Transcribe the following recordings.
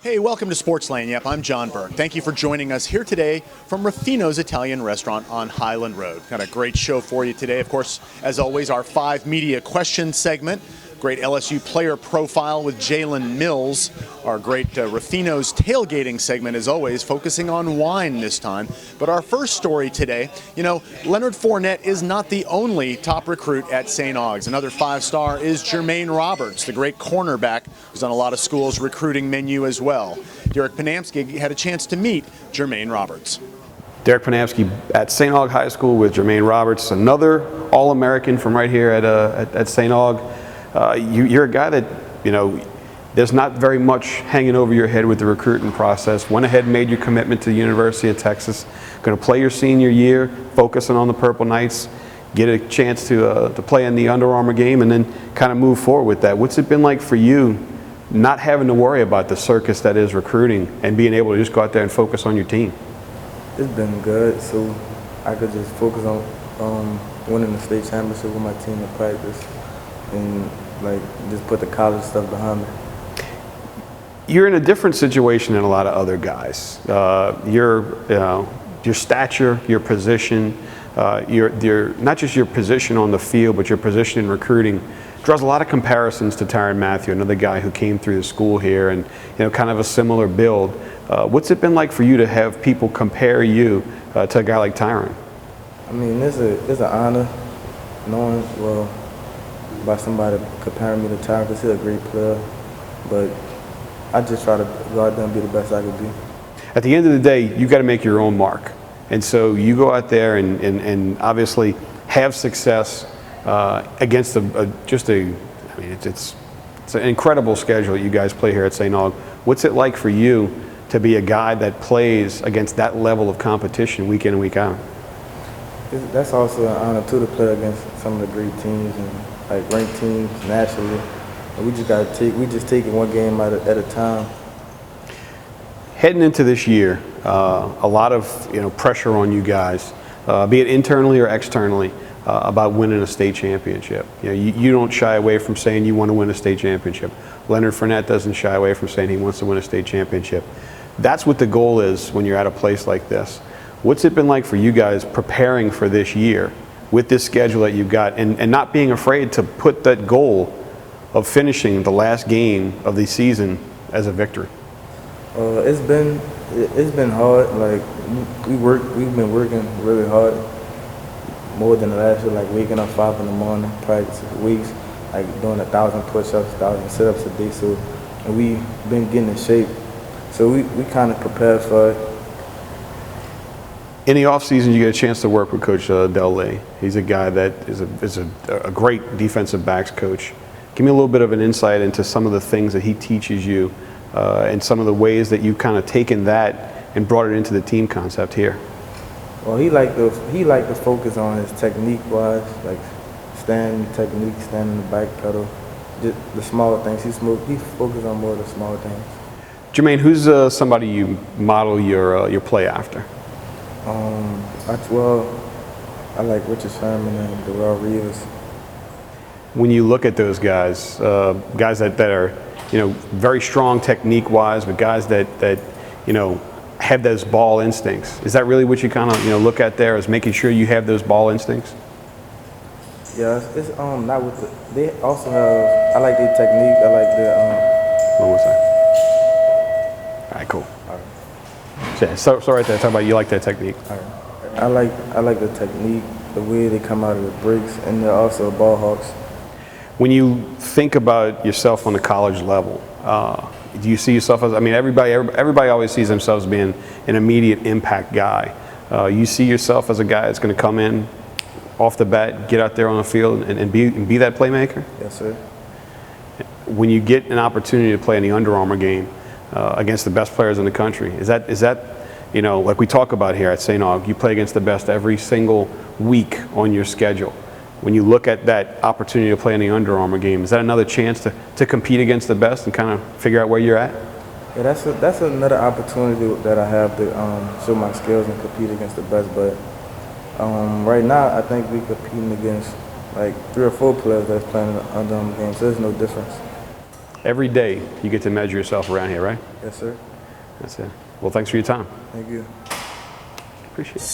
Hey, welcome to Sports Lagniappe. I'm John Burke. Thank you for joining us here today from Ruffino's Italian Restaurant on Highland Road. Got a great show for you today. Of course, as always, our 5 media question segment. Great LSU player profile with Jalen Mills. Our great Ruffino's tailgating segment, as always, focusing on wine this time. But our first story today, Leonard Fournette is not the only top recruit at St. Aug's. Another 5-star is Jermaine Roberts, the great cornerback who's on a lot of schools' recruiting menu as well. Derek Panamsky had a chance to meet Jermaine Roberts. Derek Panamsky at St. Aug High School with Jermaine Roberts, another All-American from right here at St. Aug. You're a guy that, there's not very much hanging over your head with the recruiting process. Went ahead and made your commitment to the University of Texas. Going to play your senior year, focusing on the Purple Knights, get a chance to play in the Under Armour game, and then kind of move forward with that. What's it been like for you not having to worry about the circus that is recruiting and being able to just go out there and focus on your team? It's been good, so I could just focus on winning the state championship with my team in practice and just put the college stuff behind me. You're in a different situation than a lot of other guys. Your stature, your position, your not just your position on the field, but your position in recruiting draws a lot of comparisons to Tyrann Mathieu, another guy who came through the school here and kind of a similar build. What's it been like for you to have people compare you to a guy like Tyrann? I mean, it's an honor knowing by somebody comparing me to Tyrann, because he's a great player, but I just try to go out there and be the best I could be. At the end of the day, you got to make your own mark, and so you go out there and obviously have success against it's an incredible schedule that you guys play here at St. Aug. What's it like for you to be a guy that plays against that level of competition week in and week out? That's also an honor too, to play against some of the great teams and ranked teams nationally. And we just take it one game at a time. Heading into this year, a lot of pressure on you guys, be it internally or externally, about winning a state championship. You don't shy away from saying you want to win a state championship. Leonard Fournette doesn't shy away from saying he wants to win a state championship. That's what the goal is when you're at a place like this. What's it been like for you guys preparing for this year with this schedule that you've got and not being afraid to put that goal of finishing the last game of the season as a victory? It's been hard. We've been working really hard, more than last year. Waking up 5 in the morning, practice weeks, doing 1,000 push-ups, 1,000 sit-ups a day. So, and we've been getting in shape. So we kind of prepared for it. In the offseason, you get a chance to work with Coach Del Lee. He's a guy that is a great defensive backs coach. Give me a little bit of an insight into some of the things that he teaches you and some of the ways that you've kind of taken that and brought it into the team concept here. Well, he liked to focus on his technique-wise, standing technique, standing in the back pedal, just the small things. He focused on more of the small things. Jermaine, who's somebody you model your play after? I like Richard Sherman and Darrell Reeves. When you look at those guys, guys that are very strong technique-wise, but guys that have those ball instincts, is that really what you kind of look at there, is making sure you have those ball instincts? Yeah, it's not with the. They also have. I like their technique. I like their. One more time. All right, cool. All right. So right there, talk about you like that technique. All right. I like the technique, the way they come out of the breaks, and they're also ball hawks. When you think about yourself on the college level, do you see yourself as? I mean, everybody always sees themselves being an immediate impact guy. You see yourself as a guy that's going to come in off the bat, get out there on the field, and be that playmaker? Yes, sir. When you get an opportunity to play in the Under Armour game against the best players in the country, is that like we talk about here at St. Aug, you play against the best every single week on your schedule. When you look at that opportunity to play in the Under Armour game, is that another chance to compete against the best and kind of figure out where you're at? Yeah, that's another opportunity that I have to show my skills and compete against the best. But right now, I think we're competing against 3 or 4 players that's playing in the Under Armour game, so there's no difference. every day you get to measure yourself around here, right? Yes, sir. That's it. Well, thanks for your time. Thank you. Appreciate it.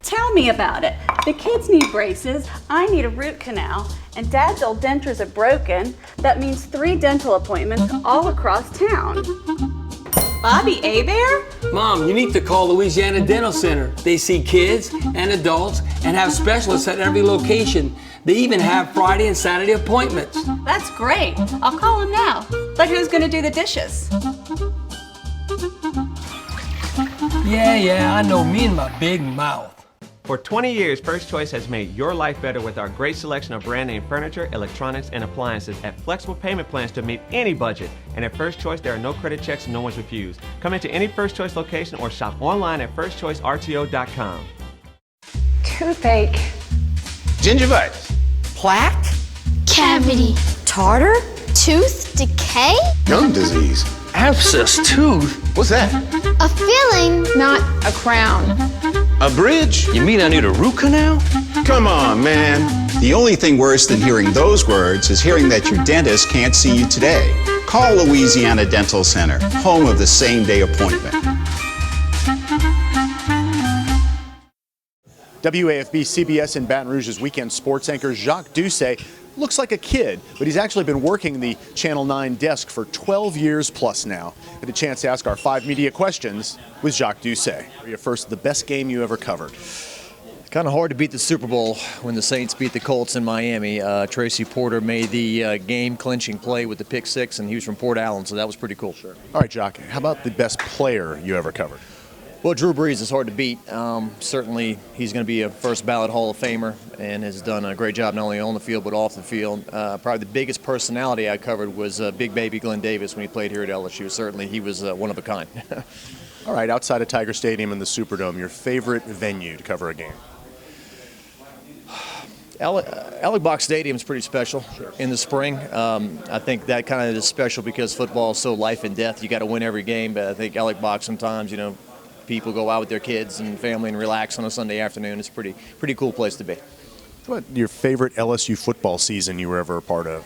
Tell me about it. The kids need braces, I need a root canal, and Dad's old dentures are broken. That means 3 dental appointments all across town. Bobby Bear? Mom, you need to call Louisiana Dental Center. They see kids and adults and have specialists at every location. They even have Friday and Saturday appointments. That's great. I'll call him now. But who's gonna do the dishes? Yeah, I know, me and my big mouth. For 20 years, First Choice has made your life better with our great selection of brand name furniture, electronics, and appliances at flexible payment plans to meet any budget. And at First Choice, there are no credit checks, no one's refused. Come into any First Choice location or shop online at firstchoicerto.com. Toothache. Gingivitis. Plaque? Cavity. Tartar? Tooth decay? Gum disease. Abscess tooth? What's that? A filling, not a crown. A bridge? You mean I need a root canal? Come on, man. The only thing worse than hearing those words is hearing that your dentist can't see you today. Call Louisiana Dental Center, home of the same-day appointment. WAFB CBS in Baton Rouge's weekend sports anchor Jacques Doucet looks like a kid, but he's actually been working the Channel 9 desk for 12 years plus now. We had a chance to ask our 5 media questions with Jacques Doucet. First, the best game you ever covered. Kind of hard to beat the Super Bowl when the Saints beat the Colts in Miami. Tracy Porter made the game-clinching play with the pick six, and he was from Port Allen, so that was pretty cool. Sure. All right, Jacques, how about the best player you ever covered? Well, Drew Brees is hard to beat. Certainly, he's going to be a first-ballot Hall of Famer and has done a great job not only on the field but off the field. Probably the biggest personality I covered was Big Baby Glenn Davis when he played here at LSU. Certainly, he was one of a kind. All right, outside of Tiger Stadium and the Superdome, your favorite venue to cover a game? Alec Box Stadium is pretty special in the spring. I think that kind of is special because football is so life and death. You got to win every game, but I think Alec Box sometimes, people go out with their kids and family and relax on a Sunday afternoon. It's a pretty cool place to be. What your favorite LSU football season you were ever a part of?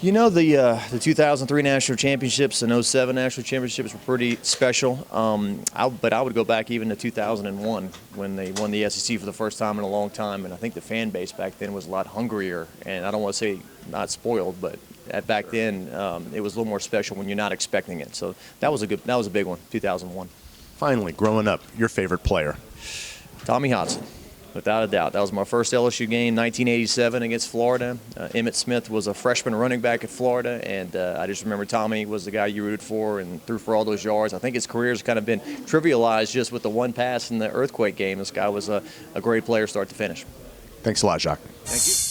The 2003 national championships and 07 national championships were pretty special. But I would go back even to 2001 when they won the SEC for the first time in a long time. And I think the fan base back then was a lot hungrier. And I don't want to say not spoiled, but back then it was a little more special when you're not expecting it. So that was a big one, 2001. Finally, growing up, your favorite player? Tommy Hodson. Without a doubt. That was my first LSU game, 1987 against Florida. Emmitt Smith was a freshman running back at Florida, and I just remember Tommy was the guy you rooted for and threw for all those yards. I think his career's kind of been trivialized just with the one pass in the earthquake game. This guy was a great player start to finish. Thanks a lot, Jacques. Thank you.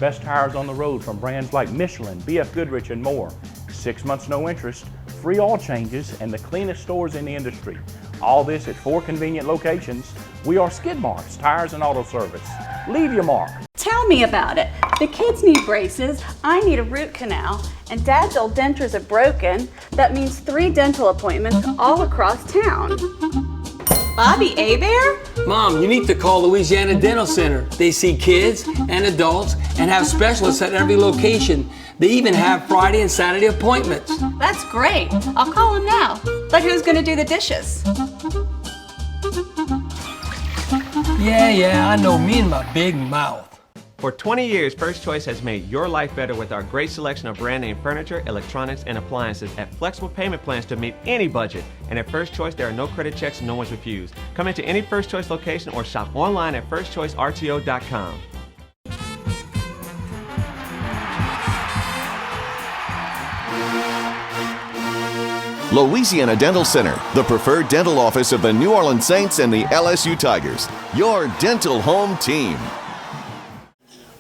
Best tires on the road from brands like Michelin, BF Goodrich, and more. 6 months no interest, free oil changes, and the cleanest stores in the industry. All this at 4 convenient locations. We are Skid Marks Tires and Auto Service. Leave your mark. Tell me about it. The kids need braces, I need a root canal, and Dad's old dentures are broken. That means 3 dental appointments all across town. Bobby Bear? Mom, you need to call Louisiana Dental Center. They see kids and adults and have specialists at every location. They even have Friday and Saturday appointments. That's great. I'll call him now. But who's going to do the dishes? Yeah, I know, me and my big mouth. For 20 years, First Choice has made your life better with our great selection of brand name furniture, electronics, and appliances at flexible payment plans to meet any budget. And at First Choice, there are no credit checks, no one's refused. Come into any First Choice location or shop online at firstchoicerto.com. Louisiana Dental Center, the preferred dental office of the New Orleans Saints and the LSU Tigers. Your dental home team.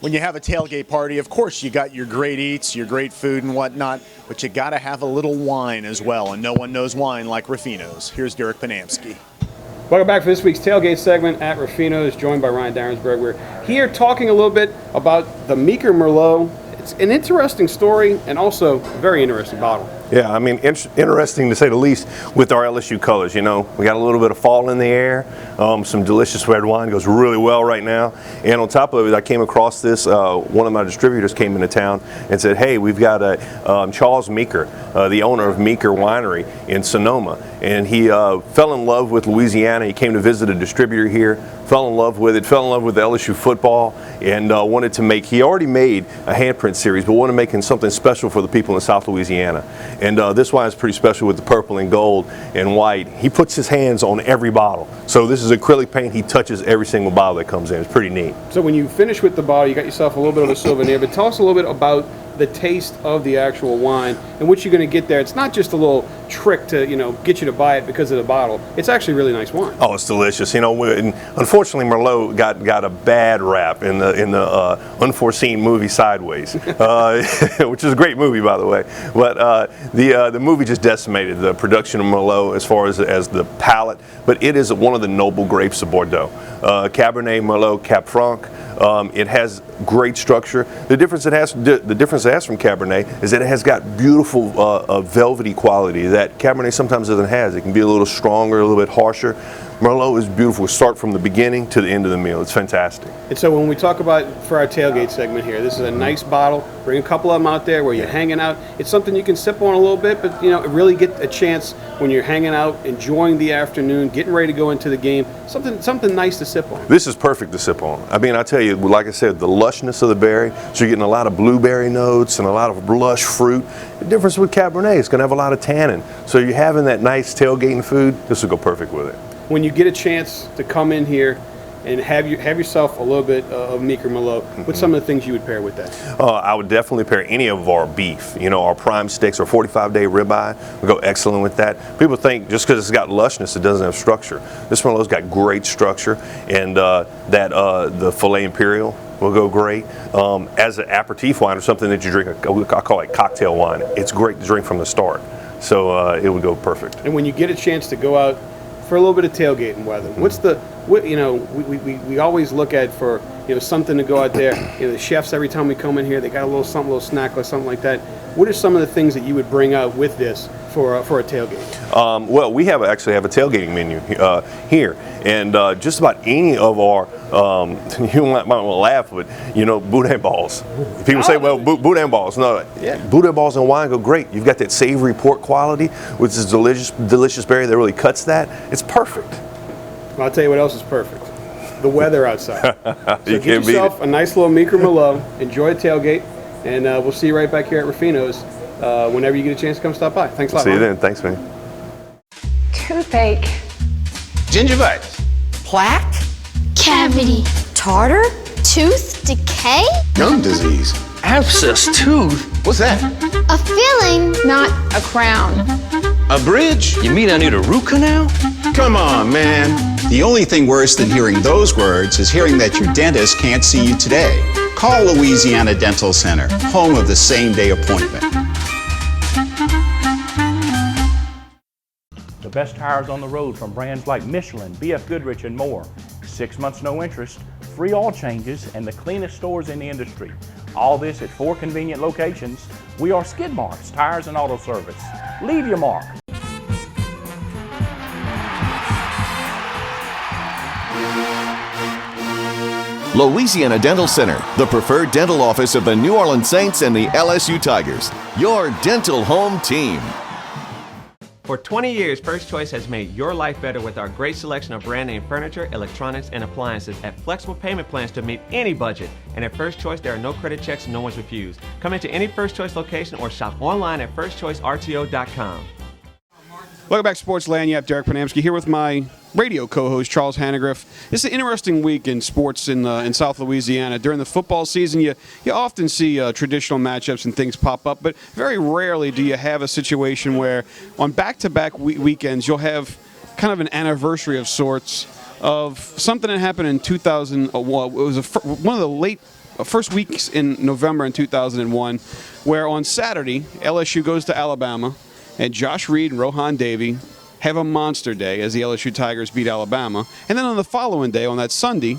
When you have a tailgate party, of course you got your great eats, your great food and whatnot, but you got to have a little wine as well, and no one knows wine like Ruffino's. Here's Derek Panamsky. Welcome back for this week's tailgate segment at Ruffino's, joined by Ryan Darensberg. We're here talking a little bit about the Meeker Merlot. It's an interesting story and also a very interesting bottle. Yeah, I mean, interesting to say the least with our LSU colors. You know, we got a little bit of fall in the air. Some delicious red wine goes really well right now. And on top of it, I came across this. One of my distributors came into town and said, hey, we've got a Charles Meeker, the owner of Meeker Winery in Sonoma. And he fell in love with Louisiana. He came to visit a distributor here, fell in love with it, fell in love with LSU football, and wanted to make, he already made a handprint series, but wanted to make something special for the people in South Louisiana. And this wine is pretty special with the purple and gold and white. He puts his hands on every bottle. So this is acrylic paint. He touches every single bottle that comes in. It's pretty neat. So when you finish with the bottle, you got yourself a little bit of a souvenir, but tell us a little bit about the taste of the actual wine and what you're going to get there. It's not just a little trick to, you know, get you to buy it because of the bottle. It's actually really nice wine. Oh, it's delicious. You know, unfortunately, Merlot got a bad rap in the unforeseen movie Sideways, which is a great movie, by the way. But the movie just decimated the production of Merlot as far as the palate. But it is one of the noble grapes of Bordeaux. Cabernet Merlot Cap Franc. It has great structure. The difference it has from Cabernet is that it has got beautiful velvety quality that Cabernet sometimes doesn't have. It can be a little stronger, a little bit harsher. Merlot is beautiful. Start from the beginning to the end of the meal. It's fantastic. And so when we talk about, for our tailgate segment here, this is a nice bottle. Bring a couple of them out there where you're hanging out. It's something you can sip on a little bit, but you know, really get a chance when you're hanging out, enjoying the afternoon, getting ready to go into the game. Something nice to sip on. This is perfect to sip on. I mean, I tell you, like I said, the lushness of the berry. So you're getting a lot of blueberry notes and a lot of lush fruit. The difference with Cabernet, it's going to have a lot of tannin. So you're having that nice tailgating food. This will go perfect with it. When you get a chance to come in here and have yourself a little bit of Meeker Merlot, what's some of the things you would pair with that? I would definitely pair any of our beef. You know, our prime steaks or 45-day ribeye would go excellent with that. People think just because it's got lushness, it doesn't have structure. This Merlot's got great structure, and the filet imperial will go great. As an aperitif wine or something that you drink, I call it cocktail wine. It's great to drink from the start, so it would go perfect. And when you get a chance to go out for a little bit of tailgating weather, we always look at for, you know, something to go out there. You know, the chefs, every time we come in here, they got a little something, a little snack or something like that. What are some of the things that you would bring out with this for a tailgate? Well, we actually have a tailgating menu here, and just about any of our, you might want to laugh, but you know, boudin balls. People say, well, boudin balls. No, boudin balls and wine go great. You've got that savory pork quality, which is delicious berry that really cuts that. It's perfect. Well, I'll tell you what else is perfect. The weather outside. So You get can't beat yourself it. a nice little Meeker Merlot. Enjoy a tailgate, and we'll see you right back here at Ruffino's whenever you get a chance to come stop by. Thanks a lot. See you Mom. then. Thanks, man. Toothache. Gingivitis. Plaque. Cavity. Tartar. Tooth decay. Gum disease. Abscess tooth? What's that? A filling, not a crown. A bridge? You mean I need a root canal? Come on, man. The only thing worse than hearing those words is hearing that your dentist can't see you today. Call Louisiana Dental Center, home of the same-day appointment. The best tires on the road from brands like Michelin, BF Goodrich, and more. 6 months no interest, free oil changes, and the cleanest stores in the industry. All this at 4 convenient locations. We are Skid Marks Tires and Auto Service. Leave your mark. Louisiana Dental Center, the preferred dental office of the New Orleans Saints and the LSU Tigers. Your dental home team. For 20 years, First Choice has made your life better with our great selection of brand name furniture, electronics, and appliances at flexible payment plans to meet any budget. And at First Choice, there are no credit checks, no one's refused. Come into any First Choice location or shop online at firstchoicerto.com. Welcome back to Sports Lagniappe. Derek Panamsky here with my radio co-host Charles Hannegriff. This is an interesting week in sports in South Louisiana. During the football season, you often see traditional matchups and things pop up, but very rarely do you have a situation where on back-to-back weekends you'll have kind of an anniversary of sorts of something that happened in 2001. It was one of the first weeks in November in 2001, where on Saturday LSU goes to Alabama. And Josh Reed and Rohan Davey have a monster day as the LSU Tigers beat Alabama. And then on the following day, on that Sunday,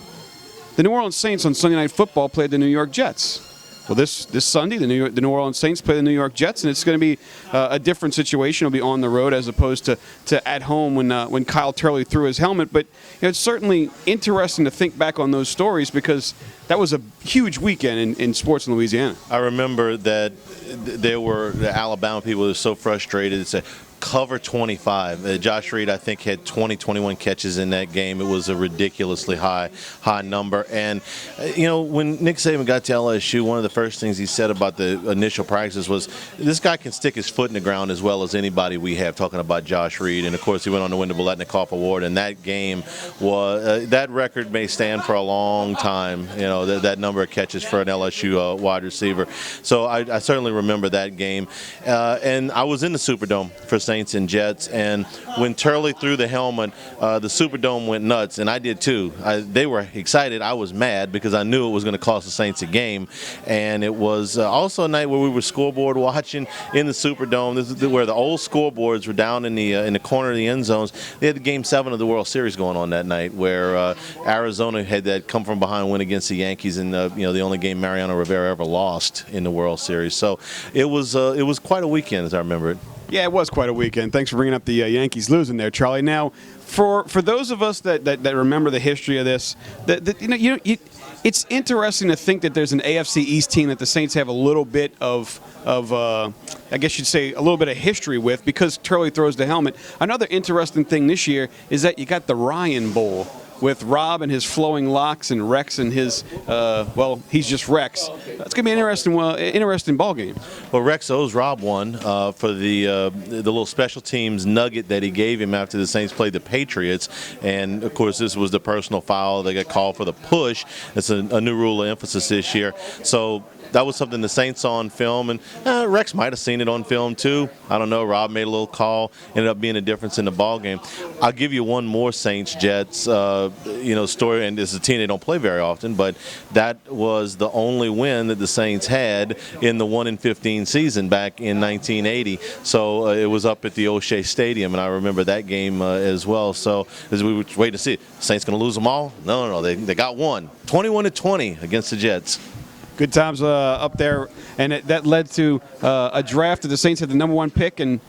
the New Orleans Saints on Sunday Night Football played the New York Jets. Well, this Sunday, the New Orleans Saints play the New York Jets, and it's going to be a different situation. It'll be on the road as opposed to at home when Kyle Turley threw his helmet. But it's certainly interesting to think back on those stories because that was a huge weekend in sports in Louisiana. I remember that the Alabama people were so frustrated. It's a cover 25. Josh Reed, I think, had 21 catches in that game. It was a ridiculously high number. And, when Nick Saban got to LSU, one of the first things he said about the initial practices was, this guy can stick his foot in the ground as well as anybody we have, talking about Josh Reed. And, of course, he went on to win the Biletnikoff Award. And that game was, that record may stand for a long time, that number of catches for an LSU wide receiver. So I certainly remember that game. And I was in the Superdome for Saints and Jets, and when Turley threw the helmet, the Superdome went nuts, and I did too. They were excited. I was mad because I knew it was going to cost the Saints a game, and it was also a night where we were scoreboard watching in the Superdome. This is where the old scoreboards were down in the corner of the end zones. They had the Game 7 of the World Series going on that night, where Arizona had that come from behind win against the Yankees, and the only game Mariano Rivera ever lost in the World Series. So it was quite a weekend, as I remember it. Yeah, it was quite a weekend. Thanks for bringing up the Yankees losing there, Charlie. Now, for those of us that remember the history of this, it's interesting to think that there's an AFC East team that the Saints have a little bit of I guess you'd say a little bit of history with because Turley throws the helmet. Another interesting thing this year is that you got the Ryan Bowl with Rob and his flowing locks and Rex and his, he's just Rex. It's going to be an interesting ball game. Well, Rex owes Rob one for the little special teams nugget that he gave him after the Saints played the Patriots. And, of course, this was the personal foul. They got called for the push. It's a new rule of emphasis this year. So that was something the Saints saw on film, and Rex might have seen it on film too. I don't know. Rob made a little call, ended up being a difference in the ball game. I'll give you one more Saints-Jets story, and this is a team they don't play very often, but that was the only win that the Saints had in the 1-15 season back in 1980. So it was up at the O'Shea Stadium, and I remember that game as well. So as we were waiting to see, Saints going to lose them all? No, they got one, 21-20 against the Jets. Good times up there, and that led to a draft that the Saints had the number 1 pick, and,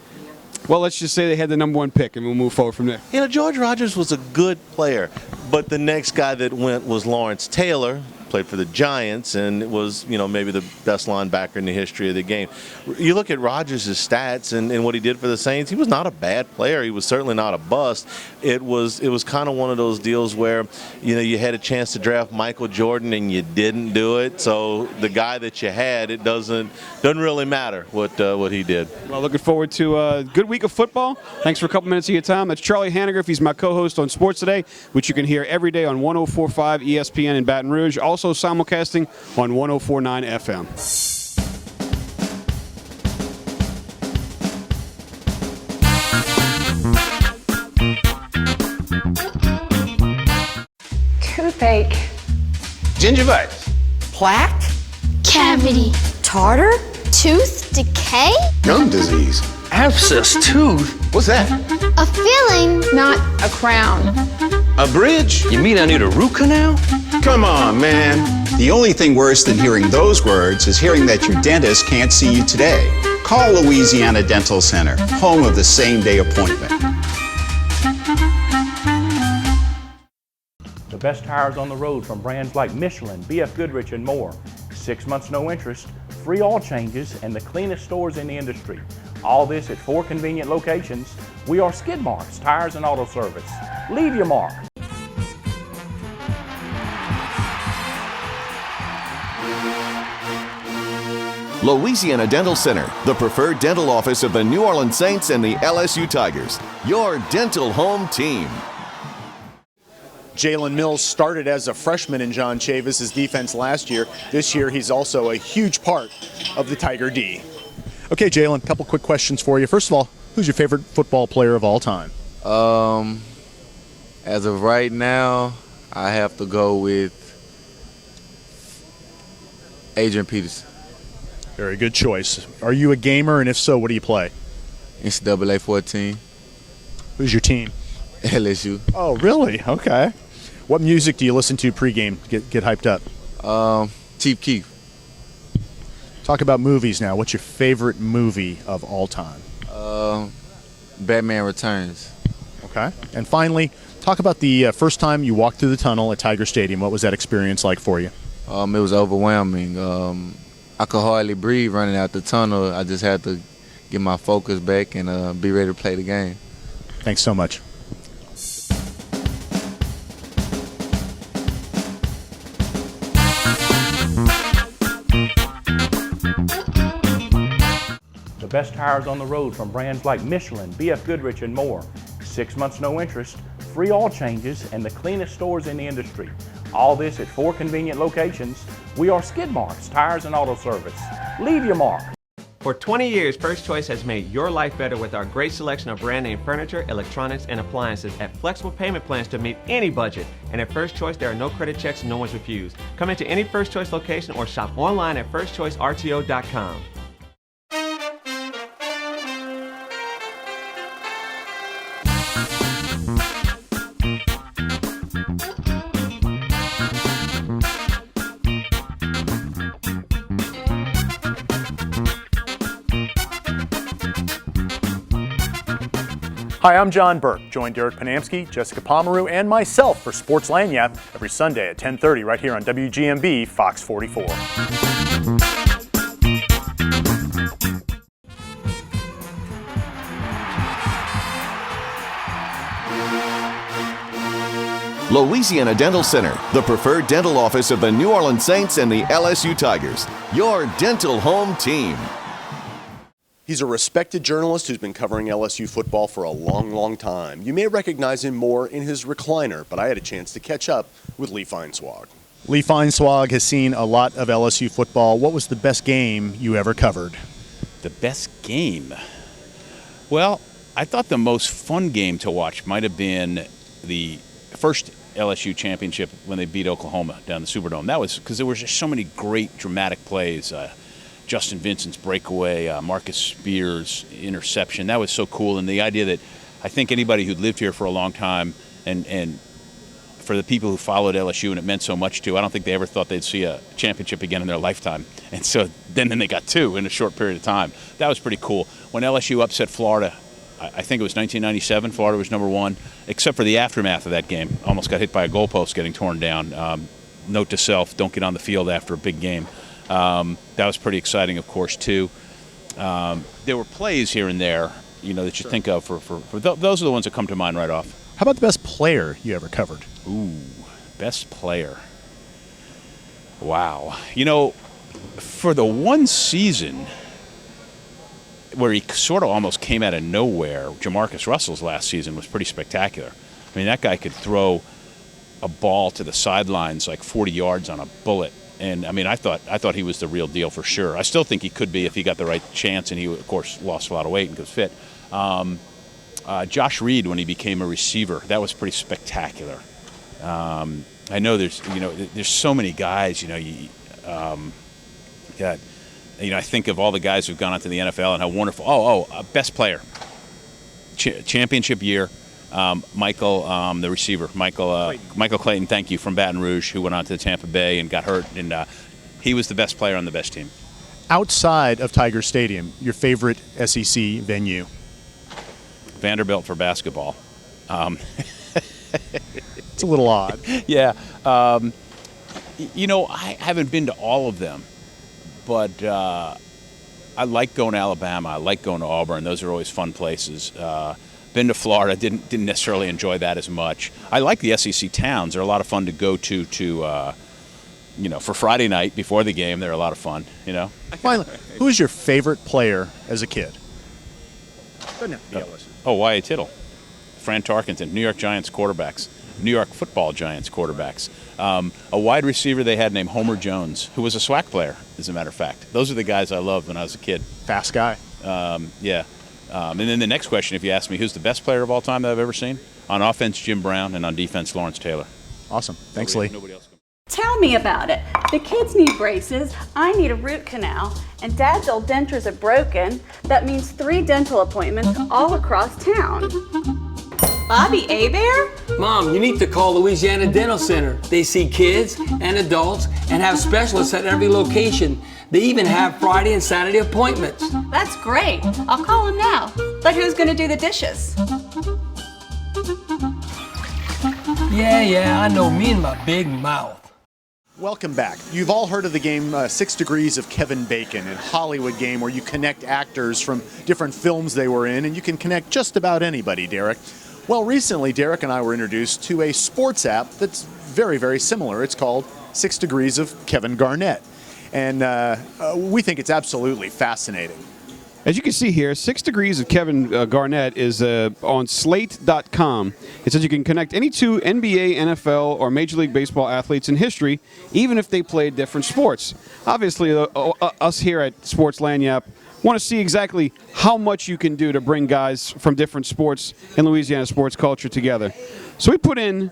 well, let's just say they had the number 1 pick, and we'll move forward from there. George Rogers was a good player, but the next guy that went was Lawrence Taylor, played for the Giants, and was, maybe the best linebacker in the history of the game. You look at Rodgers' stats and what he did for the Saints, he was not a bad player. He was certainly not a bust. It was kind of one of those deals where, you had a chance to draft Michael Jordan and you didn't do it. So the guy that you had, it doesn't really matter what he did. Well, looking forward to a good week of football. Thanks for a couple minutes of your time. That's Charlie Haniger. He's my co-host on Sports Today, which you can hear every day on 104.5 ESPN in Baton Rouge. Also simulcasting on 104.9 FM. Toothache. Gingivitis. Plaque. Cavity. Tartar. Tooth decay. Gum disease. Abscess tooth? What's that? A filling, not a crown. A bridge? You mean I need a root canal? Come on, man. The only thing worse than hearing those words is hearing that your dentist can't see you today. Call Louisiana Dental Center, home of the same-day appointment. The best tires on the road from brands like Michelin, BF Goodrich, and more. 6 months no interest, free oil changes, and the cleanest stores in the industry. All this at 4 convenient locations. We are Skid Marks Tires and Auto Service. Leave your mark. Louisiana Dental Center, the preferred dental office of the New Orleans Saints and the LSU Tigers. Your dental home team. Jalen Mills started as a freshman in John Chavis' defense last year. This year, he's also a huge part of the Tiger D. Okay, Jalen, a couple quick questions for you. First of all, who's your favorite football player of all time? As of right now, I have to go with Adrian Peterson. Very good choice. Are you a gamer, and if so, what do you play? NCAA 14. Who's your team? LSU. Oh, really? Okay. What music do you listen to pregame? Get hyped up. Chief Keef. Talk about movies now. What's your favorite movie of all time? Batman Returns. Okay. And finally, talk about the first time you walked through the tunnel at Tiger Stadium. What was that experience like for you? It was overwhelming. I could hardly breathe running out the tunnel. I just had to get my focus back and be ready to play the game. Thanks so much. The best tires on the road from brands like Michelin, BF Goodrich, and more. 6 months no interest, free oil changes, and the cleanest stores in the industry. All this at 4 convenient locations. We are Skid Marks Tires and Auto Service. Leave your mark. For 20 years, First Choice has made your life better with our great selection of brand name furniture, electronics, and appliances at flexible payment plans to meet any budget. And at First Choice, there are no credit checks, no one's refused. Come into any First Choice location or shop online at firstchoicerto.com. Hi, I'm John Burke. Join Derek Panamsky, Jessica Pomeroy, and myself for Sports Lagniappe every Sunday at 10:30 right here on WGMB Fox 44. Louisiana Dental Center, the preferred dental office of the New Orleans Saints and the LSU Tigers. Your dental home team. He's a respected journalist who's been covering LSU football for a long, long time. You may recognize him more in his recliner, but I had a chance to catch up with Lee Feinswag. Lee Feinswag has seen a lot of LSU football. What was the best game you ever covered? The best game? Well, I thought the most fun game to watch might have been the first LSU championship when they beat Oklahoma down the Superdome. That was because there were just so many great dramatic plays. Justin Vincent's breakaway, Marcus Spears' interception. That was so cool. And the idea that I think anybody who'd lived here for a long time and for the people who followed LSU and it meant so much to, I don't think they ever thought they'd see a championship again in their lifetime. And so then they got 2 in a short period of time. That was pretty cool. When LSU upset Florida, I think it was 1997, Florida was number 1, except for the aftermath of that game. Almost got hit by a goalpost getting torn down. Note to self, don't get on the field after a big game. That was pretty exciting, of course, too. There were plays here and there, that you think of for those are the ones that come to mind right off. How about the best player you ever covered? Ooh, best player. Wow. For the one season where he sort of almost came out of nowhere, Jamarcus Russell's last season was pretty spectacular. I mean, that guy could throw a ball to the sidelines like 40 yards on a bullet. And I mean, I thought he was the real deal for sure. I still think he could be if he got the right chance, and he, of course, lost a lot of weight and was fit. Josh Reed, when he became a receiver, that was pretty spectacular. I know there's so many guys. I think of all the guys who've gone on to the NFL and how wonderful. Best player, championship year. Michael, the receiver, Michael Clayton, thank you, from Baton Rouge, who went on to Tampa Bay and got hurt, and he was the best player on the best team. Outside of Tiger Stadium, your favorite SEC venue? Vanderbilt for basketball. It's a little odd. Yeah. I haven't been to all of them, but I like going to Alabama. I like going to Auburn. Those are always fun places. Been to Florida, didn't necessarily enjoy that as much. I like the SEC towns. They're a lot of fun to go to for Friday night before the game. They're a lot of fun, Finally, who was your favorite player as a kid? Doesn't have to be LSU. Y.A. Tittle, Fran Tarkenton, New York Giants quarterbacks, New York Football Giants quarterbacks. A wide receiver they had named Homer Jones, who was a SWAC player, as a matter of fact. Those are the guys I loved when I was a kid. Fast guy. Yeah. And then the next question, if you ask me who's the best player of all time that I've ever seen, on offense, Jim Brown, and on defense, Lawrence Taylor. Awesome. Thanks, Lee. Nobody else. Tell me about it. The kids need braces, I need a root canal, and Dad's old dentures are broken. That means 3 dental appointments all across town. Bobby Hebert? Mom, you need to call Louisiana Dental Center. They see kids and adults and have specialists at every location. They even have Friday and Saturday appointments. That's great. I'll call him now. But who's going to do the dishes? Yeah, I know, me and my big mouth. Welcome back. You've all heard of the game 6 Degrees of Kevin Bacon, a Hollywood game where you connect actors from different films they were in, and you can connect just about anybody, Derek. Well, recently, Derek and I were introduced to a sports app that's very, very similar. It's called 6 Degrees of Kevin Garnett, and we think it's absolutely fascinating. As you can see here, 6 Degrees of Kevin Garnett is on slate.com. It says you can connect any two NBA, NFL, or Major League Baseball athletes in history, even if they played different sports. Obviously, us here at Sports Lagniappe want to see exactly how much you can do to bring guys from different sports in Louisiana sports culture together. So we put in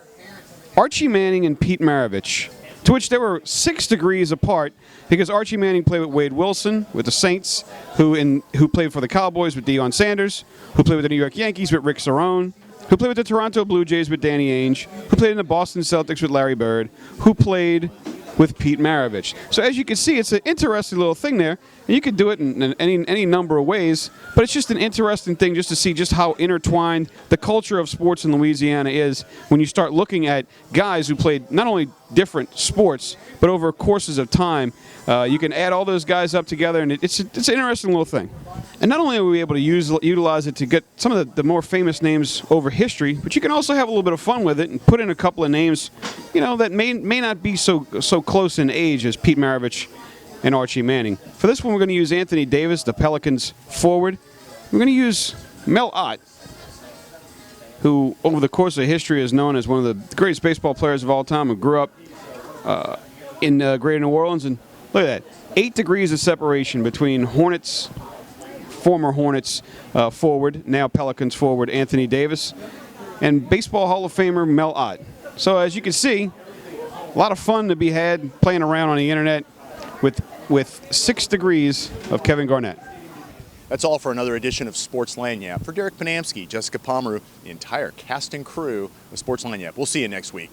Archie Manning and Pete Maravich, to which they were 6 degrees apart because Archie Manning played with Wade Wilson with the Saints, who played for the Cowboys with Deion Sanders, who played with the New York Yankees with Rick Cerrone, who played with the Toronto Blue Jays with Danny Ainge, who played in the Boston Celtics with Larry Bird, who played with Pete Maravich. So as you can see, it's an interesting little thing there. And you could do it in any number of ways, but it's just an interesting thing just to see just how intertwined the culture of sports in Louisiana is when you start looking at guys who played not only different sports, but over courses of time. You can add all those guys up together, and it's an interesting little thing. And not only are we able to utilize it to get some of the more famous names over history, but you can also have a little bit of fun with it and put in a couple of names, that may not be so close in age as Pete Maravich and Archie Manning. For this one, we're going to use Anthony Davis, the Pelicans forward. We're going to use Mel Ott, who over the course of history is known as one of the greatest baseball players of all time, who grew up in Greater New Orleans. And look at that, 8 degrees of separation between former Hornets forward, now Pelicans forward, Anthony Davis, and Baseball Hall of Famer Mel Ott. So as you can see, a lot of fun to be had playing around on the internet with 6 degrees of Kevin Garnett. That's all for another edition of Sports Lagniappe. For Derek Panamsky, Jessica Pomeroy, the entire cast and crew of Sports Lagniappe. We'll see you next week.